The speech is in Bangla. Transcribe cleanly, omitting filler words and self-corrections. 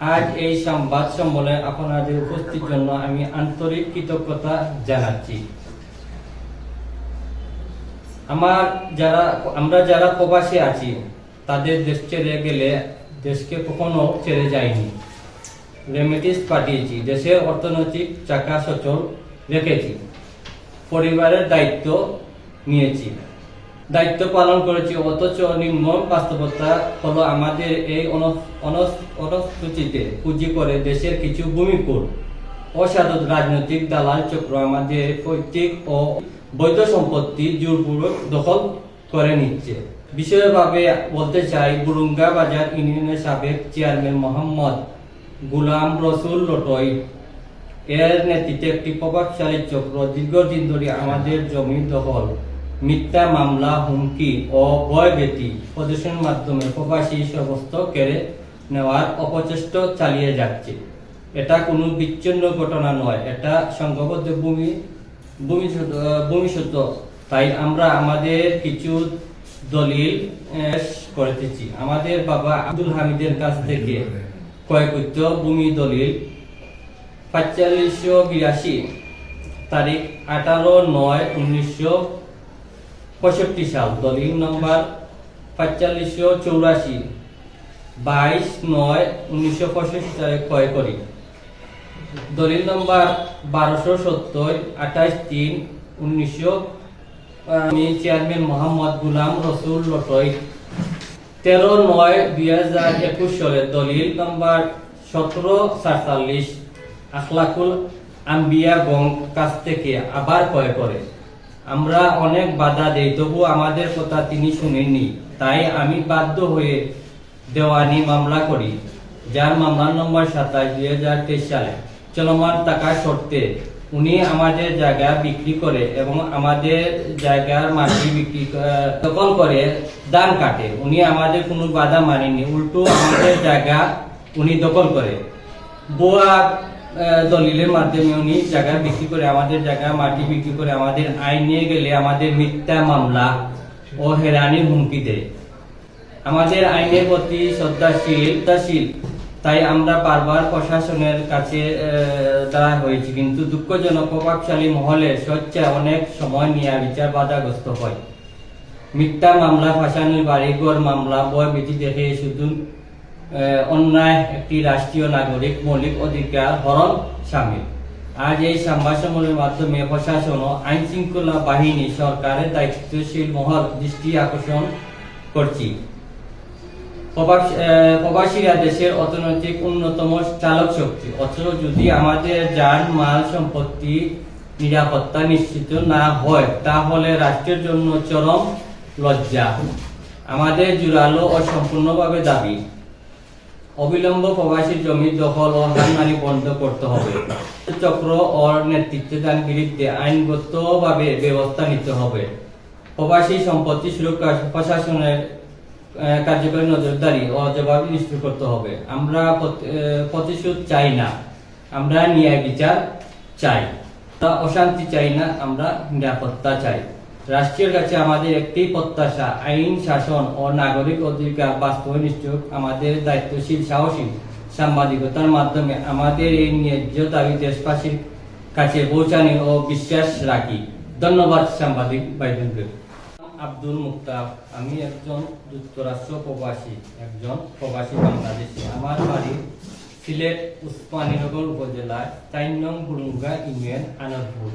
আজ এই সংবাদ সম্মেলনে আপনাদের উপস্থিতির জন্য আমি আন্তরিক কৃতজ্ঞতা জানাচ্ছি। আমরা যারা প্রবাসী আছি তাদের দেশ ছেড়ে গেলে দেশকে কখনো ছেড়ে যায়নি। রেমিটেন্স পাঠিয়েছি, দেশের অর্থনৈতিক চাকা সচল রেখেছি, পরিবারের দায়িত্ব নিয়েছি, দায়িত্ব পালন করেছি। অথচ নিম্ন বাস্তবতা হলো আমাদের এই অনুসূচিতে পুঁজি করে দেশের কিছু ভূমিপুর অসাধু রাজনৈতিক দালাল চক্র আমাদের পৈতৃক ও বৈধ সম্পত্তি জোরপূর্বক দখল করে নিচ্ছে। বিশেষভাবে বলতে চাই, বুরুঙ্গা বাজার ইউনিয়নের সাবেক চেয়ারম্যান মোহাম্মদ গুলাম রসুল লটই এর নেতৃত্বে একটি প্রভাবশালী চক্র দীর্ঘদিন ধরে আমাদের জমি দখল, মিথ্যা মামলা, হুমকি ও ভয়ভীতি প্রদর্শনের মাধ্যমে প্রবাসী সমস্ত কেড়ে নেওয়ার অপচেষ্টা চালিয়ে যাচ্ছে। এটা কোনো বিচ্ছিন্ন ঘটনা নয়, এটা সংঘবদ্ধ ভূমিসূত্র। তাই আমরা আমাদের কিছু দলিল করেছি। আমাদের বাবা আব্দুল হামিদের কাছ থেকে কয়েকৃত ভূমি দলিল 4582 তারিখ 18/9/1965 সাল, দলিল নম্বর 4584 22/9/1965 তারিখ ক্রয় করি। দলিল নম্বর 1270 28/3/1900 আমি চেয়ারম্যান মোহাম্মদ গুলাম রসুল লটই 13/9/2021 সালে দলিল নম্বর 1747 আখলাকুল আম্বিয়া গং কাছ থেকে আবার ক্রয় করে। আমরা অনেক বাধা দেই, তবু আমাদের কথা তিনি শুনেননি। তাই আমি বাধ্য হয়ে দেওয়ানি মামলা করি, যার মামলা নম্বর 27/2023 সালে চলমান থাকা সত্ত্বে উনি আমাদের জায়গা বিক্রি করে এবং আমাদের জায়গার মাটি দখল করে দান কাটে। উনি আমাদের কোনো বাধা মানেননি, উল্টো আমাদের জায়গা উনি দখল করে ভুয়া দলিলের মাধ্যমে উনি জায়গা বিক্রি করে, আমাদের জায়গা মাটি বিক্রি করে আমাদের আইন নিয়ে গেলে আমাদের মিথ্যা মামলা ও হেরানির হুমকি দেয়। আমাদের আইনের প্রতি শ্রদ্ধাশীল, তাই আমরা বারবার প্রশাসনের কাছে দাঁড়া হয়েছি, কিন্তু দুঃখজনক প্রভাবশালী মহলের স্বেচ্ছায় অনেক সময় নিয়ে বিচার বাধাগ্রস্ত হয়। মিথ্যা মামলা, ফাঁসানির বাড়িঘর মামলা, ভয়ভীতি দেখে শুধু অন্যায় একটি রাষ্ট্রীয় নাগরিক মৌলিক অধিকার হরণ সামিল। আজ এই সংবাদ সম্মেলনের মাধ্যমে প্রশাসন ও আইন শৃঙ্খলা বাহিনী সরকারের দায়িত্বশীল মহল দৃষ্টি আকর্ষণ করছি। প্রবাসীরা দেশের অর্থনৈতিক অন্যতম চালক শক্তি, অথচ যদি আমাদের যান মাল সম্পত্তি নিরাপত্তা নিশ্চিত না হয় তাহলে রাষ্ট্রের জন্য চরম লজ্জা। আমাদের জোরালো ও সম্পূর্ণভাবে দাবি, অবিলম্ব প্রবাসী জমি দখল ও হানাহানি বন্ধ করতে হবে। চক্র ও নেতৃত্বের বিরুদ্ধে আইনগতভাবে ব্যবস্থা নিতে হবে। প্রবাসী সম্পত্তি সুরক্ষা প্রশাসনের কার্যকরী নজরদারি ও জবাব নিশ্চিত করতে হবে। আমরা প্রতিশোধ চাই না, আমরা ন্যায় বিচার চাই। আমরা অশান্তি চাই না, আমরা নিরাপত্তা চাই। রাষ্ট্রের কাছে আমাদের একটি প্রত্যাশা, আইন শাসন ও নাগরিক অধিকার বাস্তবায়ন নিশ্চিত। আমাদের দায়িত্বশীল সাহসী সাংবাদিকতার মাধ্যমে আমাদের এই ন্যায্য দাবি দেশবাসীর কাছে পৌঁছানো ও বিশ্বাস রাখি। ধন্যবাদ সাংবাদিক ভাইদের। আব্দুল মুক্তার, আমি একজন যুক্তরাষ্ট্র প্রবাসী, একজন প্রবাসী বাংলাদেশী। আমার বাড়ি সিলেট উসমানীনগর উপজেলার 4 নং বুরুঙ্গা ইউনিয়ন আনন্দপুর।